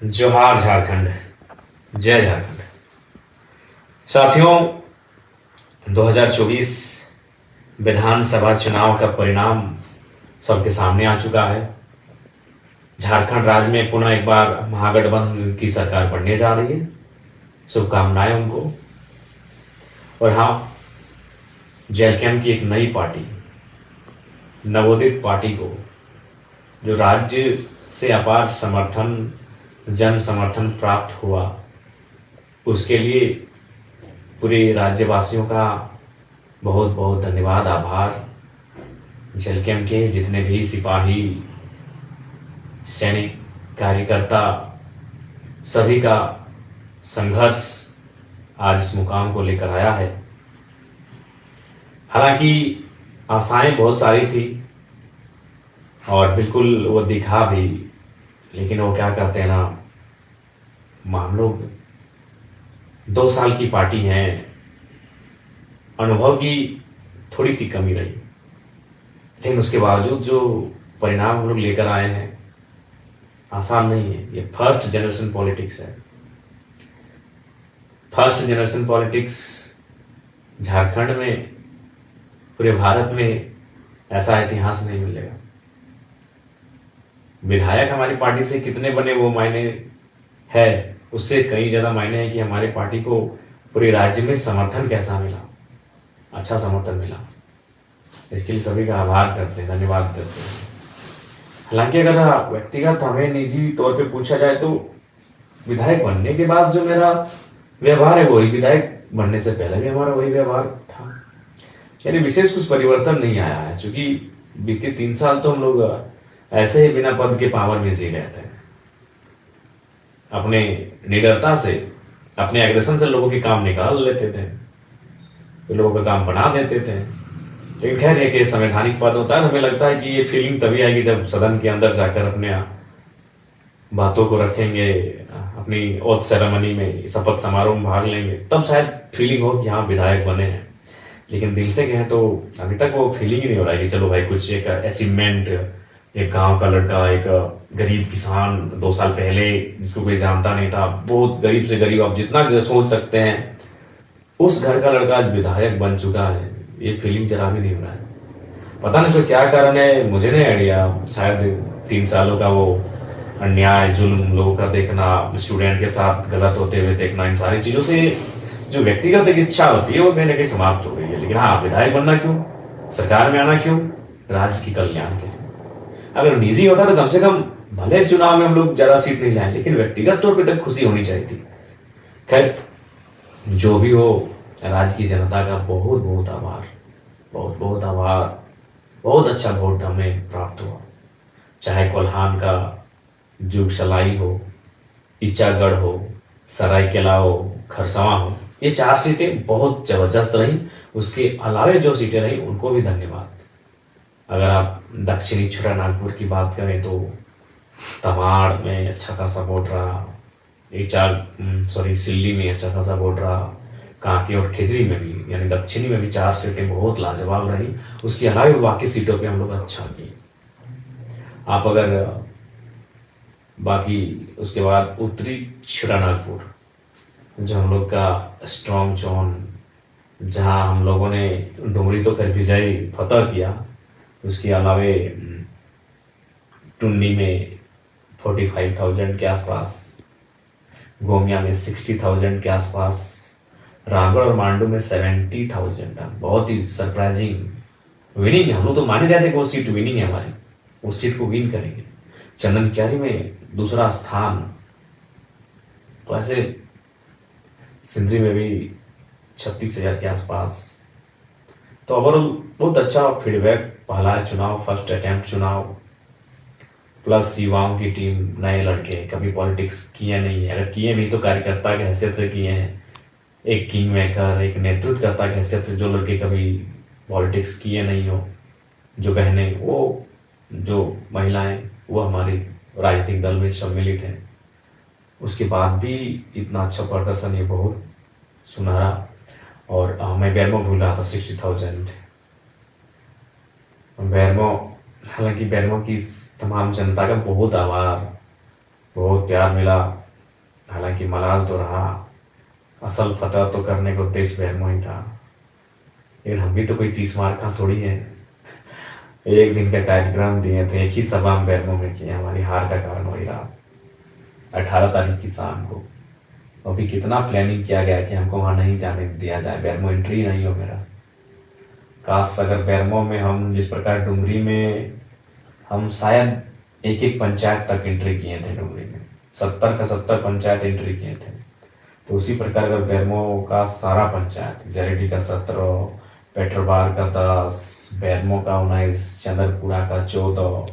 जोहार झारखंड, जय झारखंड। साथियों, 2024 विधानसभा चुनाव का परिणाम सबके सामने आ चुका है। झारखंड राज्य में पुनः एक बार महागठबंधन की सरकार बनने जा रही है। शुभकामनाएं उनको। और हाँ, जैलकैम की एक नई पार्टी, नवोदित पार्टी को, जो राज्य से अपार समर्थन, जन समर्थन प्राप्त हुआ, उसके लिए पूरे राज्यवासियों का बहुत बहुत धन्यवाद, आभार। जैलकैम के जितने भी सिपाही, सैनिक, कार्यकर्ता, सभी का संघर्ष आज इस मुकाम को लेकर आया है। हालांकि आशाएं बहुत सारी थी और बिल्कुल वो दिखा भी, लेकिन वो क्या कहते हैं ना, हम लोग 2 साल की पार्टी हैं, अनुभव की थोड़ी सी कमी रही, लेकिन उसके बावजूद जो परिणाम हम लोग लेकर आए हैं आसान नहीं है। ये फर्स्ट जनरेशन पॉलिटिक्स है। फर्स्ट जनरेशन पॉलिटिक्स झारखंड में, पूरे भारत में ऐसा इतिहास नहीं मिलेगा। विधायक हमारी पार्टी से कितने बने वो मायने है, उससे कई ज्यादा मायने है कि हमारी पार्टी को पूरे राज्य में समर्थन कैसा मिला, अच्छा समर्थन मिला। इसके लिए सभी का आभार करते हैं, धन्यवाद करते हैं। हालांकि अगर व्यक्तिगत हमें निजी तौर पे पूछा जाए तो विधायक बनने के बाद जो मेरा व्यवहार है वही विधायक बनने से पहले भी हमारा वही व्यवहार था। यानी विशेष कुछ परिवर्तन नहीं आया है, क्योंकि बीते 3 साल तो हम लोग ऐसे ही बिना पद के पावर में जी रहे थे। अपने निडरता से, अपने एग्रेशन से लोगों के काम निकाल लेते थे, तो लोगों का काम बना देते थे। लेकिन खैर है कि संवैधानिक पद होता है, हमें लगता है कि ये फीलिंग तभी आएगी जब सदन के अंदर जाकर अपने बातों को रखेंगे, अपनी ओथ सेरेमनी में, शपथ समारोह में भाग लेंगे, तब शायद फीलिंग हो कि हाँ विधायक बने हैं। लेकिन दिल से कहें तो अभी तक वो फीलिंग ही नहीं हो रहा है कि चलो भाई कुछ एक अचीवमेंट, एक गांव का लड़का, एक गरीब किसान 2 साल पहले जिसको कोई जानता नहीं था, बहुत गरीब से गरीब, आप जितना सोच सकते हैं, उस घर का लड़का आज विधायक बन चुका है। ये फीलिंग जरा भी नहीं हो रहा है। पता नहीं उसका क्या कारण है, मुझे नहीं आइडिया। शायद 3 सालों का वो अन्याय, जुल्म लोगों का देखना, स्टूडेंट के साथ गलत होते हुए देखना, इन सारी चीजों से जो व्यक्तिगत एक इच्छा होती है वो कहीं ना कहीं समाप्त हो गई है। लेकिन हाँ, विधायक बनना क्यों, सरकार में आना क्यों, राज्य की कल्याण के लिए। अगर निजी होता तो कम से कम, भले चुनाव में हम लोग ज्यादा सीट नहीं लाए, लेकिन व्यक्तिगत तौर पर तक खुशी होनी चाहिए थी। खैर, जो भी हो, राज्य की जनता का बहुत बहुत आभार, बहुत बहुत आभार। बहुत अच्छा वोट हमें प्राप्त हुआ। चाहे कोल्हान का जुगसलाई हो, इचागढ़ हो, सरायकेला हो, खरसावां हो, ये 4 सीटें बहुत जबरदस्त रही। उसके अलावे जो सीटें रही उनको भी धन्यवाद। अगर आप दक्षिणी छोटानागपुर की बात करें तो तमाड़ में अच्छा खासा वोट रहा, सिल्ली में अच्छा खासा वोट रहा, कांके और खिजरी में भी, यानी दक्षिणी में भी 4 सीटें बहुत लाजवाब रही। उसके अलावा बाकी सीटों पे हम लोग अच्छा किए। आप अगर बाकी उसके बाद उत्तरी छोटानागपुर, जो हम लोग का स्ट्रॉन्ग जोन, जहां हम लोगों ने डुमरी तो कर विजय फतह किया, उसके अलावे टुन्नी में 45,000 के आसपास, गोमिया में 60,000 के आसपास, रामगढ़ और मांडू में 70,000। बहुत ही सरप्राइजिंग विनिंग है। हम लोग तो मान ही रहे थे कि वो सीट विनिंग है हमारी, उस सीट को विन करेंगे। चंदन क्यारी में 2रा स्थान, तो ऐसे सिंधरी में भी 36,000 के आसपास। तो ओवरऑल बहुत अच्छा फीडबैक। पहला चुनाव, फर्स्ट अटेम्प्ट चुनाव, प्लस युवाओं की टीम, नए लड़के, कभी पॉलिटिक्स किए नहीं है, अगर किए नहीं तो कार्यकर्ता की हैसियत से किए हैं। एक किंग मेकर, एक नेतृत्वकर्ता की हैसियत से जो लड़के कभी पॉलिटिक्स किए नहीं हो, जो बहनें, वो जो महिलाएं, वो हमारी राजनीतिक दल में सम्मिलित हैं, उसके बाद भी इतना अच्छा प्रदर्शन, ये बहुत सुनहरा। और मैं बैरमो भूल रहा था, 60,000 बैरमो। हालांकि बैरमो की तमाम जनता का बहुत आभार, बहुत प्यार मिला। हालांकि मलाल तो रहा, असल फतह तो करने को देश बैरमो ही था। लेकिन हम भी तो कोई 30 मार का थोड़ी है। एक दिन का कार्यक्रम दिए थे, एक ही सभा हम बैरमो में किए, हमारी हार का कारण वही रहा। 18 तारीख की शाम को अभी कितना प्लानिंग किया गया कि हमको वहां नहीं जाने दिया जाए, बैरमो एंट्री नहीं हो मेरा। काश अगर बैरमो में हम जिस प्रकार डुमरी में हम शायद एक एक पंचायत तक एंट्री किए थे, डुमरी में 70 का 70 पंचायत एंट्री किए थे, तो उसी प्रकार अगर बैरमो का सारा पंचायत, जरेडी का 17, पेट्रोबार का 10, बैरमो का 19, चंद्रपुरा का 14,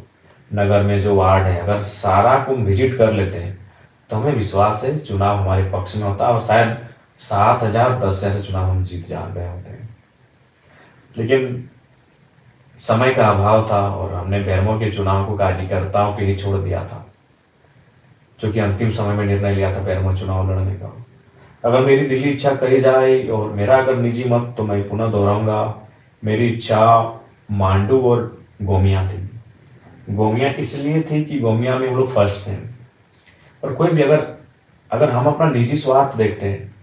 नगर में जो वार्ड है, अगर सारा को विजिट कर लेते हैं तो हमें विश्वास है चुनाव हमारे पक्ष में होता और शायद 7,000-10,000 से चुनाव हम जीत जा गए होते हैं। लेकिन समय का अभाव था और हमने बैरमो के चुनाव को कार्यकर्ताओं पे ही छोड़ दिया था, क्योंकि अंतिम समय में निर्णय लिया था बैरमो चुनाव लड़ने का। अगर मेरी दिली इच्छा कही जाए और मेरा अगर निजी मत, तो मैं पुनः दोहराऊंगा, मेरी इच्छा मांडू और गोमिया थी। गोमिया इसलिए थी कि गोमिया में हम लोग फर्स्ट थे, और कोई भी अगर हम अपना निजी स्वार्थ देखते हैं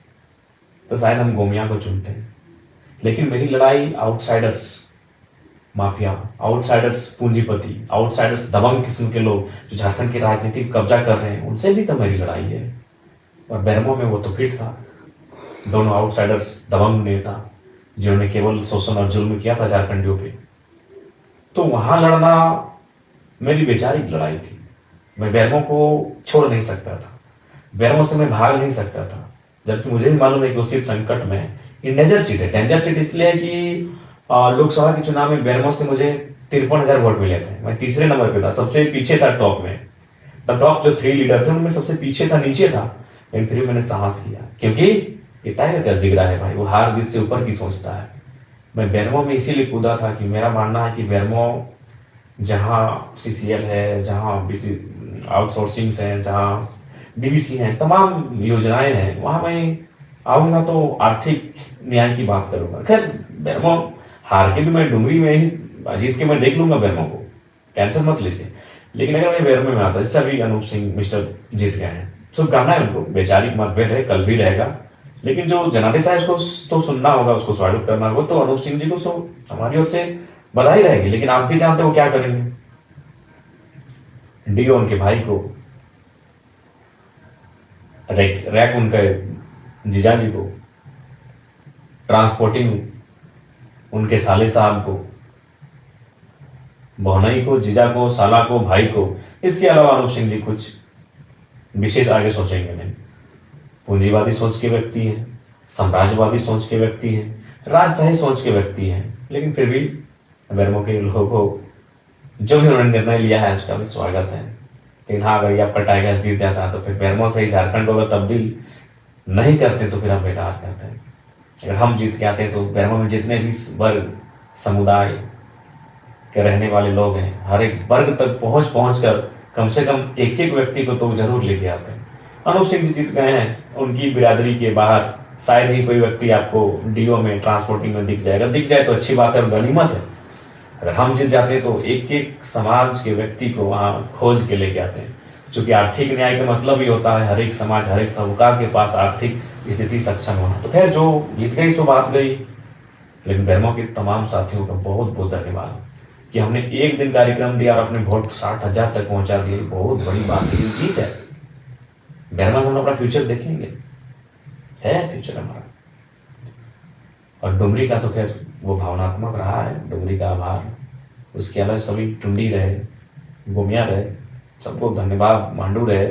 तो शायद हम गोमिया को चुनते हैं। लेकिन मेरी लड़ाई आउटसाइडर्स माफिया, आउटसाइडर्स पूंजीपति, आउटसाइडर्स दबंग किस्म के लोग जो झारखंड की राजनीति कब्जा कर रहे हैं, उनसे भी तो मेरी लड़ाई है। और बैरमो में वो तो फिट था, दोनों आउटसाइडर्स दबंग नेता जिन्होंने केवल शोषण और जुल्म किया था झारखंडियों पे, तो वहां लड़ना मेरी वैचारिक लड़ाई थी। मैं बैरमो को छोड़ नहीं सकता था, बैरमो से मैं भाग नहीं सकता था, जबकि मुझे भी मालूम है कि उसी संकट में ये डेंजर सीट है। डेंजर सीट इसलिए कि लोकसभा के चुनाव में बैरमो से मुझे 53,000 वोट मिले थे, मैं तीसरे नंबर पे था, सबसे पीछे था टॉप में। टॉप जो 3 लीडर थे उनमें सबसे पीछे था, नीचे था, लेकिन फिर मैंने साहस किया, क्योंकि ये टाइगर का जिगरा है भाई, वो हार जीत से ऊपर की सोचता है। मैं बैरमो में इसीलिए कूदा था कि मेरा मानना है कि बैरमो जहाँ CCL है, जहाँ BC आउटसोर्सिंग है, जहाँ DBC है, तमाम योजनाएं हैं, वहां मैं आऊंगा तो आर्थिक न्याय की बात करूंगा। खैर बैरमो हार के भी मैं डुमरी में ही जीत के मैं देख लूंगा बैरमो को, टेंशन मत लीजिए। लेकिन अगर मैं बैरमो में आता, जैसे अभी अनूप सिंह मिस्टर जीत गए हैं, शुभकामनाएं उनको, वैचारिक मतभेद है, कल भी रहेगा, लेकिन जो जनादेश है उसको तो सुनना होगा, उसको स्वागत करना होगा। तो अनूप सिंह जी को हमारी ओर से बधाई रहेगी, लेकिन आप भी जानते हो क्या करेंगे। डीओ उनके भाई को, रैक उनके जीजाजी को, ट्रांसपोर्टिंग उनके साले साहब को, बहनई को, जीजा को, साला को, भाई को। इसके अलावा अनूप सिंह जी कुछ विशेष आगे सोचेंगे नहीं। पूंजीवादी सोच के व्यक्ति हैं, साम्राज्यवादी सोच के व्यक्ति हैं, राजशाही सोच के व्यक्ति हैं, लेकिन फिर भी बैरमो के लोगों को जो भी उन्होंने निर्णय लिया है उसका भी स्वागत है। लेकिन हाँ, अगर ये आपका टाइगर जीत जाता है तो फिर बैरमो से ही झारखंड को अगर तब्दील नहीं करते तो फिर आप बेकार करते हैं। अगर हम जीत के आते हैं तो बैरमो में जितने भी वर्ग समुदाय के रहने वाले लोग हैं, हर एक वर्ग तक पहुंच कर कम से कम एक एक व्यक्ति को तो जरूर लेके आते हैं। अनूप सिंह जी जीत गए हैं, उनकी बिरादरी के बाहर शायद ही कोई व्यक्ति आपको डीओ में, ट्रांसपोर्टिंग में दिख जाएगा। दिख जाए तो अच्छी बात है और गनीमत है। अगर हम जीत जाते हैं तो एक एक समाज के व्यक्ति को वहां खोज के लेके आते हैं, क्योंकि आर्थिक न्याय का मतलब ही होता है हर एक समाज, हर एक तबका के पास आर्थिक स्थिति सक्षम होना। तो खैर जो जीत गई सो बात गई, लेकिन बैरमो के तमाम साथियों का बहुत बहुत धन्यवाद कि हमने एक दिन कार्यक्रम दिया और अपने वोट 60,000 तक पहुंचा दिए। बहुत बड़ी बात है, जीत है। बैरमो में हम अपना फ्यूचर देखेंगे, है फ्यूचर हमारा। और डुमरी का तो खैर वो भावनात्मक रहा है, डुमरी का आभार। उसके अलावा सभी टुंडी रहे, गोमिया रहे, सबको धन्यवाद, मांडू रहे।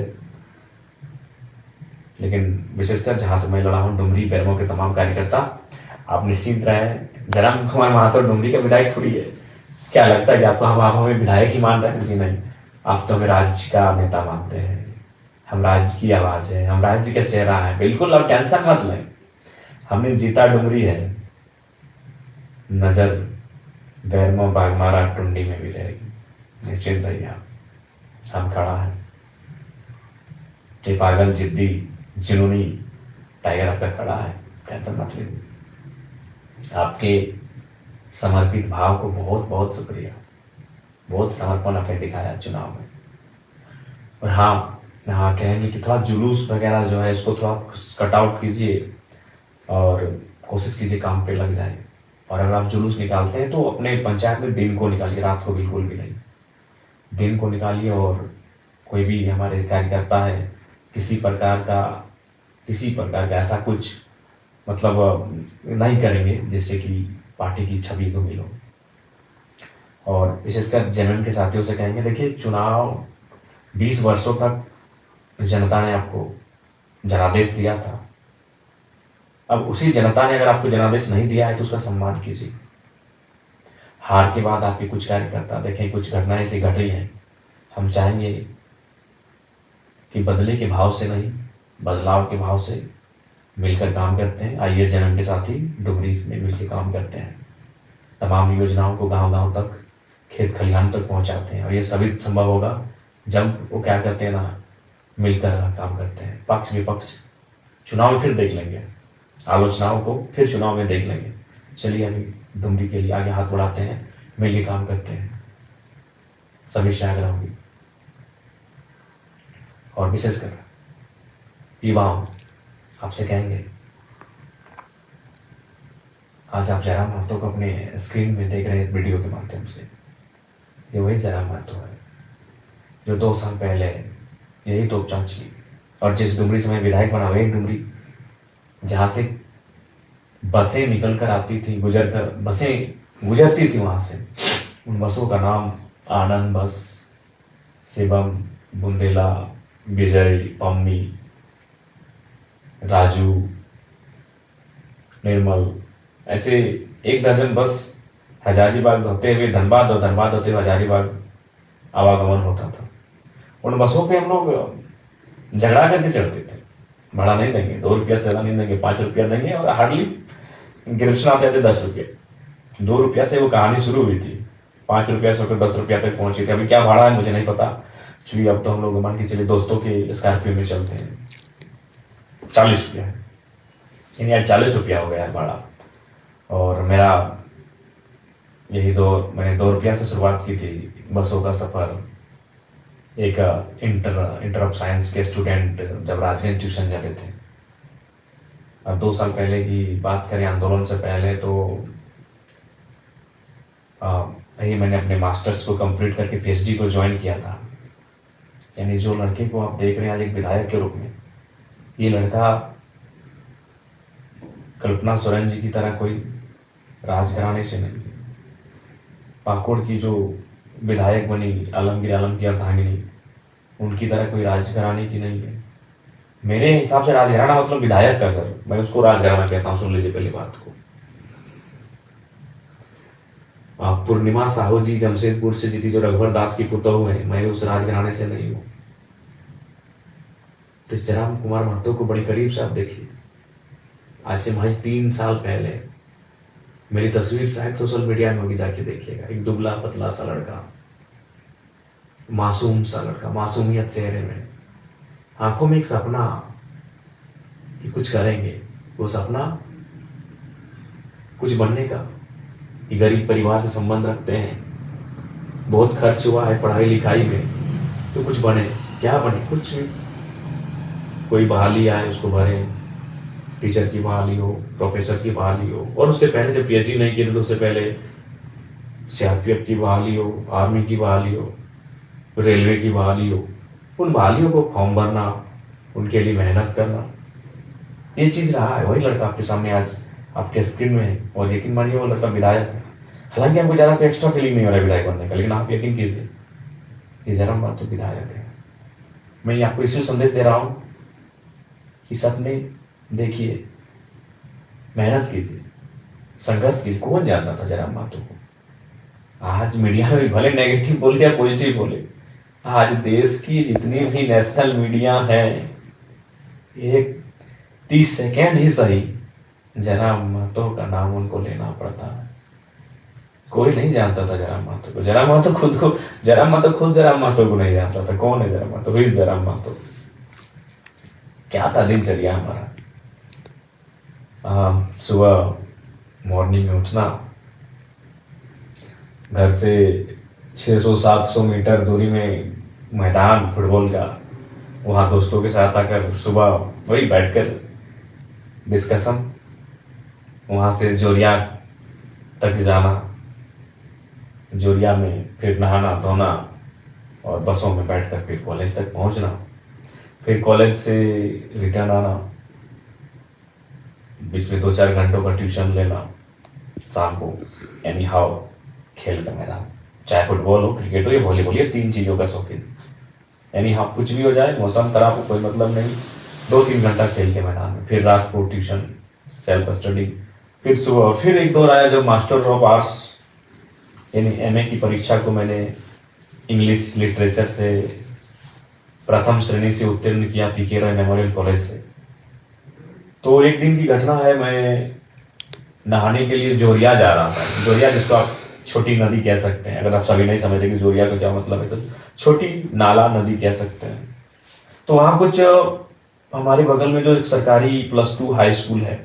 लेकिन विशेषकर जहां से मैं लड़ा हूं, डुमरी बैरमो के तमाम कार्यकर्ता, आप निश्चिंत रहे। जरा कुमार महातो डुमरी का विधायक थोड़ी है, क्या लगता है कि आपको आप हमें विधायक ही मान रहे हैं? जी नहीं, आप तो हमें राज्य का नेता मानते हैं। हम राज्य की आवाज है, हम राज्य का चेहरा है। बिल्कुल आप टेंशन मत लें, हमने जीता डुमरी है, नजर बैरमो, बागमारा, टुंडी में भी रहेगी, निश्चित रहिए आप। हम खड़ा है, ये पागल जिद्दी जुनूनी टाइगर आपका खड़ा है, टेंशन मत लीजिए। आपके समर्पित भाव को बहुत बहुत शुक्रिया, बहुत समर्पण आपने दिखाया चुनाव में। और हाँ, हाँ, कहेंगे कि थोड़ा जुलूस वगैरह जो है इसको थोड़ा कट आउट कीजिए और कोशिश कीजिए काम पे लग जाए। और अगर आप जुलूस निकालते हैं तो अपने पंचायत में दिन को निकालिए, रात को बिल्कुल भी नहीं। दिन को निकालिए और कोई भी हमारे कार्यकर्ता है किसी प्रकार का ऐसा कुछ मतलब नहीं करेंगे जिससे कि पार्टी की छवि को मिलो। और विशेषकर जेएमएम के साथियों से कहेंगे, देखिए चुनाव 20 वर्षों तक जनता ने आपको जनादेश दिया था। अब उसी जनता ने अगर आपको जनादेश नहीं दिया है तो उसका सम्मान कीजिए। हार के बाद आपके कुछ कार्यकर्ता देखें कुछ घटनाएं ऐसी घट रही हैं, हम चाहेंगे कि बदले के भाव से नहीं बदलाव के भाव से मिलकर काम करते हैं। आइए जेएमएम के साथी डुमरी में मिलकर काम करते हैं, तमाम योजनाओं को गांव-गांव तक खेत खलिहान तक पहुंचाते हैं। और ये सभी संभव होगा जब वो क्या करते हैं ना, मिलकर काम करते हैं। पक्ष विपक्ष चुनाव में फिर देख लेंगे, आलोचनाओं को फिर चुनाव में देख लेंगे। चलिए अभी डुमरी के लिए आगे हाथ बढ़ाते हैं, मिलकर काम करते हैं। सभी से आग्रह होगी और विशेषकर युवाओं आपसे कहेंगे, आज आप जयराम महतो को अपने स्क्रीन में देख रहे हैं वीडियो के माध्यम से। ये वही जयराम महतो है जो 2 साल पहले यही तोपचांच की और जिस डुमरी से मैं विधायक बना, वही डुमरी जहाँ से बसें निकल कर आती थी, बसें गुजरती थी वहाँ से। उन बसों का नाम आनंद बस, शिवम, बुंदेला, विजय, पम्मी, राजू, निर्मल, ऐसे 1 दर्जन बस हजारीबाग होते हुए धनबाद और धनबाद होते हुए हजारीबाग आवागमन होता था। उन बसों पे हम लोग झगड़ा करके चढ़ते थे, भाड़ा नहीं देंगे, 2 रुपया से नहीं देंगे, 5 रुपया देंगे। और हार्डली गिरफ्तार आते थे 10 रुपये। 2 रुपया से वो कहानी शुरू हुई थी, 5 रुपया से होकर 10 रुपया तक पहुंची थी। अभी क्या भाड़ा है मुझे नहीं पता, क्योंकि अब तो हम लोग मान के चलिए दोस्तों के स्कॉर्पियो में चलते हैं। 40 रुपया है, यानी आज 40 रुपया हो गया है भाड़ा। और मेरा मैंने 2 रुपया से शुरुआत की थी बसों का सफ़र। एक इंटर ऑफ साइंस के स्टूडेंट जब राजगंज ट्यूशन जाते थे, अब 2 साल पहले की बात करें, आंदोलन से पहले, तो यही मैंने अपने मास्टर्स को कंप्लीट करके पीएचडी को ज्वाइन किया था। यानी जो लड़के को आप देख रहे हैं आज एक विधायक के रूप में, ये लड़का कल्पना सोरेन जी की तरह कोई राजघराने से नहीं, पाकुड़ की जो विधायक बनी आलमगीर आलम की अर्धांगिनी, उनकी तरह कोई राजघराने की नहीं है। मेरे हिसाब से राजघराना मतलब विधायक का घर, मैं उसको राजघराना कहता हूँ। सुन लीजिए पहली बात को। पूर्णिमा साहू जी जमशेदपुर से जीती, जो रघुवर दास की पुतोहू है, मैं उस राजघराने से नहीं हूँ। तो जयराम कुमार महतो को बड़ी करीब से आप देखिए। आज से महज 3 साल पहले मेरी तस्वीर शायद सोशल मीडिया में होगी, जाके देखिएगा। एक दुबला पतला सा लड़का, मासूम सा लड़का, मासूमियत चेहरे में, आंखों में एक सपना कि कुछ करेंगे। वो सपना कुछ बनने का। ये गरीब परिवार से संबंध रखते हैं, बहुत खर्च हुआ है पढ़ाई लिखाई में, तो कुछ बने। क्या बने? कुछ भी। कोई बहाली आए उसको भरे, टीचर की बहाली हो, प्रोफेसर की बहाली हो, और उससे पहले जब पीएचडी नहीं की तो उससे पहले सीआरपीएफ की बहाली हो, आर्मी की बहाली हो, रेलवे की बहाली हो। उन बहालियों को फॉर्म भरना, उनके लिए मेहनत करना, ये चीज़ रहा है। वही लड़का आपके सामने आज आपके स्क्रीन में है, और यकीन मानिए वो लड़का विधायक है। हालांकि हमको ज़्यादा कोई एक्स्ट्रा फीलिंग नहीं हो रहा है विधायक बनने का, लेकिन आप यकीन कीजिए ये जयराम महतो विधायक है। मैं आपको इसलिए संदेश दे रहा हूँ कि सपने देखिए, मेहनत कीजिए, संघर्ष कीजिए। कौन जानता था जयराम महतो को? आज मीडिया में भले नेगेटिव बोले या पॉजिटिव बोले, आज देश की जितनी भी नेशनल मीडिया है, एक 30 सेकेंड ही सही जयराम महतो का नाम उनको लेना पड़ता है। कोई नहीं जानता था जयराम महतो को। जयराम महतो खुद जयराम महतो को नहीं जानता था। कौन है जयराम महतो? फिर जयराम महतो क्या था दिनचर्या हमारा? सुबह मॉर्निंग में उठना, घर से 600-700 मीटर दूरी में मैदान फुटबॉल का, वहाँ दोस्तों के साथ आकर सुबह वही बैठकर डिस्कशन, वहाँ से जोरिया तक जाना, जोरिया में फिर नहाना धोना और बसों में बैठकर फिर कॉलेज तक पहुँचना, फिर कॉलेज से रिटर्न आना, बीच में 2-4 घंटों का ट्यूशन लेना, शाम को एनी हाउ खेल का मैदान, चाहे फुटबॉल हो क्रिकेट हो या वॉलीबॉल, ये 3 चीज़ों का शौकीन। एनी हाउ कुछ भी हो जाए, मौसम खराब हो कोई मतलब नहीं, 2-3 घंटा खेल के मैदान में, फिर रात को ट्यूशन, सेल्फ स्टडी, फिर सुबह फिर एक दौर आया जब मास्टर ऑफ आर्ट्स यानी एमए की परीक्षा को मैंने इंग्लिश लिटरेचर से प्रथम श्रेणी से उत्तीर्ण किया पीके रॉय मेमोरियल कॉलेज से। तो एक दिन की घटना है, मैं नहाने के लिए जोरिया जा रहा था। जोरिया जिसको आप छोटी नदी कह सकते हैं, अगर आप सभी नहीं समझते कि जोरिया का क्या मतलब है, तो छोटी नाला नदी कह सकते हैं। तो वहां कुछ हमारे बगल में जो एक सरकारी +2 हाई स्कूल है,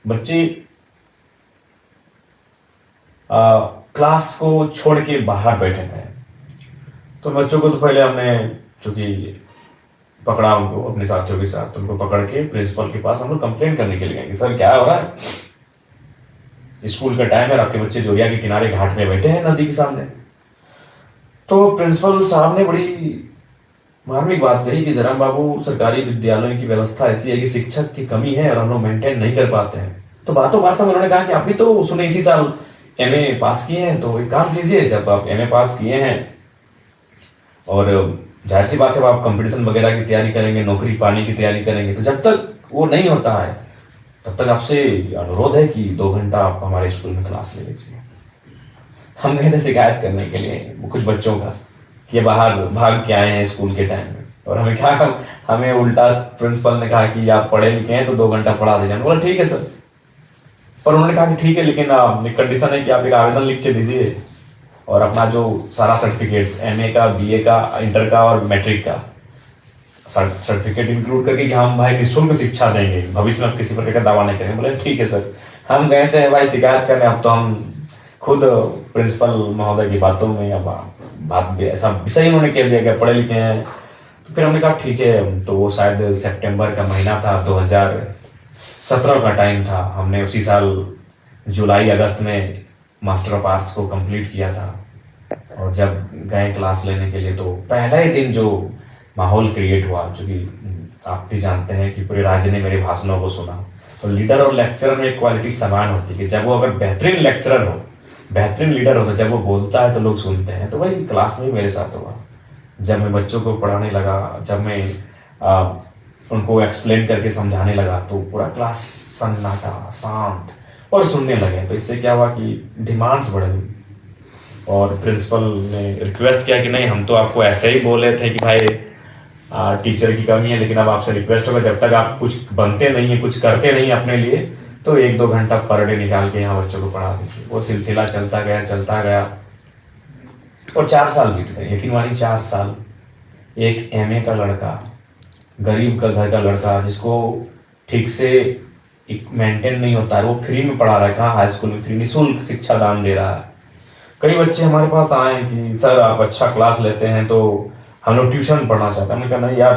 बच्चे क्लास को छोड़ के बाहर बैठे थे। तो बच्चों को तो पहले हमने चूंकि पकड़ा, उनको अपने साथियों के साथ उनको पकड़ के प्रिंसिपल के पास हम लोग कंप्लेंट करने के लिए गए कि सर क्या हो रहा है, स्कूल का टाइम है, आपके बच्चे जोरिया के किनारे घाट में बैठे हैं नदी के सामने। तो प्रिंसिपल साहब ने बड़ी मार्मिक बात कही कि जरा बाबू, सरकारी विद्यालयों की व्यवस्था ऐसी है कि शिक्षक की कमी है और हम लोग मेंटेन नहीं कर पाते हैं। तो बातों बातों में उन्होंने कहा कि आपने तो सुने इसी साल एमए पास किए हैं, तो एक काम कीजिए, जब आप एमए पास किए हैं और जाहिर सी बात है आप कंपटीशन वगैरह की तैयारी करेंगे, नौकरी पाने की तैयारी करेंगे, तो जब तक वो नहीं होता है तब तक आपसे अनुरोध है कि 2 घंटा आप हमारे स्कूल में क्लास ले लीजिए। हम गए थे शिकायत करने के लिए कुछ बच्चों का कि बाहर भाग के आए हैं स्कूल के टाइम में, और हमें क्या, हमें उल्टा प्रिंसिपल ने कहा कि आप पढ़े लिखे हैं तो 2 घंटा पढ़ा दीजिए। बोला ठीक है सर, पर उन्होंने कहा कि ठीक है, लेकिन कंडीशन है कि आप एक आवेदन लिख के दीजिए और अपना जो सारा सर्टिफिकेट्स एमए का, बीए का, इंटर का और मैट्रिक का सर्टिफिकेट इंक्लूड करके कि हम भाई निःशुल्क शिक्षा देंगे, भविष्य में आप किसी प्रकार का दावा नहीं करेंगे। बोले ठीक है सर। हम गए थे भाई शिकायत करने, अब तो हम खुद प्रिंसिपल महोदय की बातों में या बात ऐसा विषय उन्होंने कह दिया कि पढ़े लिखे हैं। तो फिर हमने कहा ठीक है। तो वो शायद सितंबर का महीना था, 2017 का टाइम था। हमने उसी साल जुलाई अगस्त में मास्टर ऑफ आर्ट्स को कंप्लीट किया था। और जब गए क्लास लेने के लिए तो पहला ही दिन जो माहौल क्रिएट हुआ, चूंकि आप भी जानते हैं कि पूरे राज्य ने मेरे भाषणों को सुना, तो लीडर और लेक्चरर में एक क्वालिटी समान होती है कि जब वो अगर बेहतरीन लेक्चरर हो, बेहतरीन लीडर हो, तो जब वो बोलता है तो लोग सुनते हैं। तो वही क्लास में मेरे साथ हुआ। जब मैं बच्चों को पढ़ाने लगा, जब मैं उनको एक्सप्लेन करके समझाने लगा, तो पूरा क्लास सन्नाटा, शांत और सुनने लगे। तो इससे क्या हुआ कि डिमांड्स बढ़ गई और प्रिंसिपल ने रिक्वेस्ट किया कि नहीं, हम तो आपको ऐसे ही बोले थे कि भाई टीचर की कमी है, लेकिन अब आपसे रिक्वेस्ट होगा जब तक आप कुछ बनते नहीं है, कुछ करते नहीं अपने लिए, तो 1-2 घंटा पर डे निकाल के यहाँ बच्चों को पढ़ा दीजिए। वो सिलसिला चलता गया और 4 साल बीत गए। यकीन मानिए 4 साल। एक एमए का लड़का, गरीब का घर का लड़का, जिसको ठीक से मेंटेन नहीं होता है, वो फ्री में पढ़ा रहा है। कहाँ, हाई स्कूल में फ्री निःशुल्क शिक्षा दान दे रहा है। कई बच्चे हमारे पास आए कि सर आप अच्छा क्लास लेते हैं तो हम लोग ट्यूशन पढ़ना चाहते हैं। हमने कहा नहीं यार,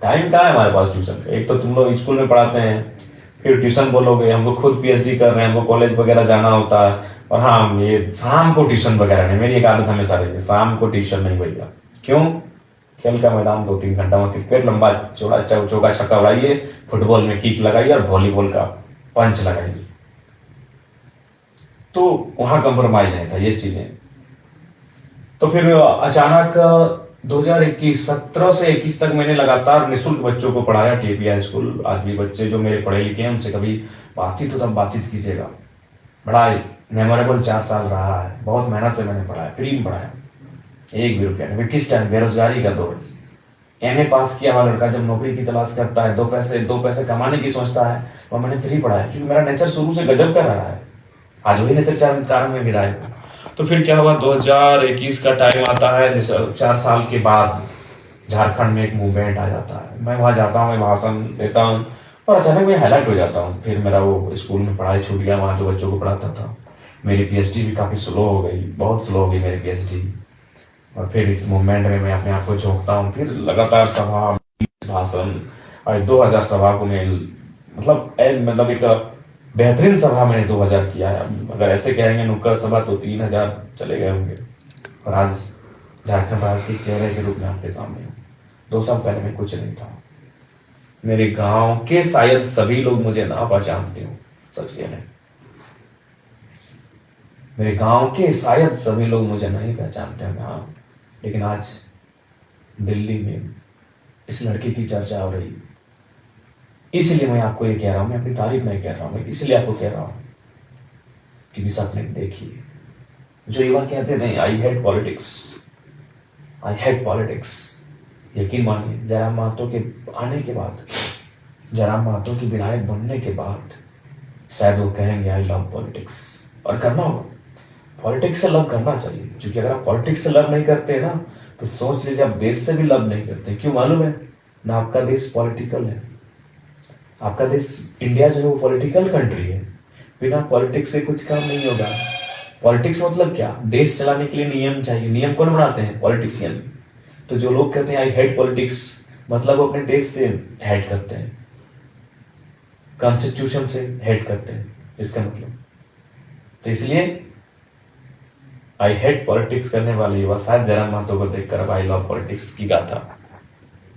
टाइम कहाँ है हमारे पास ट्यूशन। एक तो तुम लोग स्कूल में पढ़ाते हैं, फिर ट्यूशन बोलोगे, हमको खुद पीएचडी कर रहे हैं, हमको कॉलेज वगैरह जाना होता है। और हाँ, ये शाम को ट्यूशन वगैरह नहीं। मेरी एक आदत हमेशा रही है, शाम को ट्यूशन नहीं भैया। क्यों? खेल का मैदान 2-3 घंटा में क्रिकेट लंबा चौड़ा चौका छक्का उड़ाइए, फुटबॉल में किक लगाइए और वॉलीबॉल का पंच लगाइए। तो वहां कंप्रोमाइज नहीं था ये चीजें। तो फिर अचानक 17 से 21 तक मैंने लगातार निःशुल्क बच्चों को पढ़ाया टीपीआई स्कूल। आज भी बच्चे जो मेरे पढ़े लिखे हैं उनसे कभी बातचीत हो तब बातचीत कीजिएगा। बड़ा मेमोरेबल 4 साल रहा है। बहुत मेहनत से मैंने पढ़ाया, फ्री में पढ़ाया, 1 भी रुपया नहीं। किस टाइम बेरोजगारी का दौर, एमए पास किया हुआ लड़का जब नौकरी की तलाश करता है, 2 पैसे कमाने की सोचता है, और मैंने फ्री पढ़ाया क्योंकि मेरा नेचर शुरू से गजब का रहा है। आज वही नेचर कारण में मिला है। तो फिर क्या हुआ, 2021 का टाइम आता है, 4 साल के बाद झारखंड में एक मूवमेंट आ जाता है। मैं वहां जाता हूँ, मैं भाषण देता हूँ और अचानक मैं हाईलाइट हो जाता हूँ। फिर मेरा वो स्कूल में पढ़ाई छूट गया, वहाँ जो बच्चों को पढ़ाता था। मेरी पीएचडी भी काफी स्लो हो गई, बहुत स्लो हो गई मेरी पीएचडी। और फिर इस मूवमेंट में मैं अपने आप को झोंकता हूँ, फिर लगातार सभा, भाषण, और 2000 सभा को मैं मतलब एक बेहतरीन सभा मैंने 2000 किया है। अगर ऐसे कहेंगे नुक्कड़ सभा तो 3000 चले गए होंगे। और आज झारखंड राज्य के चेहरे के रूप में आपके सामने हूँ। 2 साल पहले मैं कुछ नहीं था। मेरे गांव के शायद सभी लोग मुझे ना पहचानते हो, सच कह रहे हैं। मेरे गांव के शायद सभी लोग मुझे नहीं पहचानते हैं, हाँ, लेकिन आज दिल्ली में इस लड़के की चर्चा हो रही है। इसलिए मैं आपको ये कह रहा हूं, मैं अपनी तारीफ नहीं कह रहा हूं, इसलिए आपको कह रहा हूं कि सपने देखिए। जो युवा कहते थे I hate politics, I hate politics, यकीन मानिए जयराम महतो के आने के बाद, जयराम महतो की विधायक बनने के बाद शायद वो कहेंगे आई लव पॉलिटिक्स। और करना होगा, पॉलिटिक्स से लव करना चाहिए, क्योंकि अगर आप पॉलिटिक्स से लव नहीं करते ना तो सोच लीजिए आप देश से भी लव नहीं करते। क्यों मालूम है ना, आपका देश पॉलिटिकल है। आपका देश इंडिया जो है वो पॉलिटिकल कंट्री है। बिना पॉलिटिक्स से कुछ काम नहीं होगा। पॉलिटिक्स मतलब क्या, देश चलाने के लिए नियम चाहिए। नियम कौन बनाते हैं, पॉलिटिशियन। तो जो लोग कहते हैं आई हेट पॉलिटिक्स, मतलब वो अपने देश से हेट करते हैं, कॉन्स्टिट्यूशन से हेट करते हैं, इसका मतलब। तो इसलिए आई हेट पॉलिटिक्स करने वाले युवा शायद जयराम महतो को देखकर अब आई लव पॉलिटिक्स की गाथा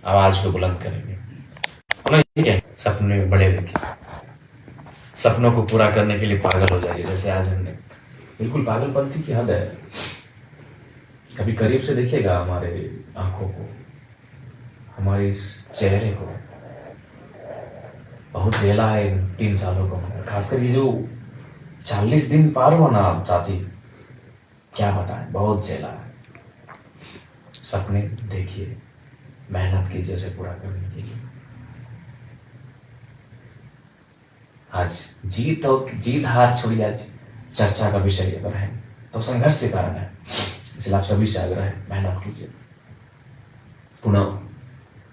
आवाज को बुलंद करेंगे। ठीक है, सपने बड़े देखिए, सपनों को पूरा करने के लिए पागल हो जाइए, जैसे आज हमने। बिल्कुल पागलपंथी की हद है। कभी करीब से देखिएगा हमारे आंखों को, हमारे इस चेहरे को। बहुत झेला है इन 3 सालों को, खासकर ये जो 40 दिन पार हुआ ना साथी, क्या बताएं, बहुत झेला है। सपने देखिए, मेहनत कीजिए उसे पूरा करने के लिए। आज जीत हार छोड़िए, आज चर्चा का विषय अगर है तो संघर्ष के कारण है। इसलिए आप सभी से आग्रह है, मेहनत कीजिए। पुनः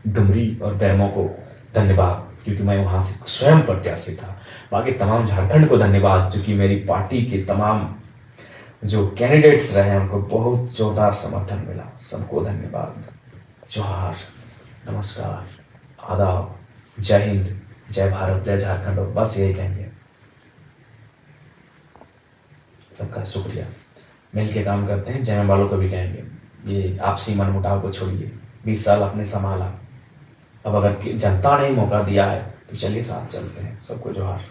डुमरी और बैरमो को धन्यवाद, क्योंकि मैं वहां से स्वयं प्रत्याशी था। बाकी तमाम झारखंड को धन्यवाद, क्योंकि मेरी पार्टी के तमाम जो कैंडिडेट्स रहे उनको बहुत जोरदार समर्थन मिला। सबको धन्यवाद। जोहार, नमस्कार, आदाब, जय हिंद, जय भारत, जय झारखंड। और बस यही कहेंगे, सबका शुक्रिया। मिल के काम करते हैं, जय वालों को भी कहेंगे, ये आपसी मनमुटाव को छोड़िए। 20 साल आपने संभाला, अब अगर जनता ने मौका दिया है तो चलिए साथ चलते हैं। सबको जोहार।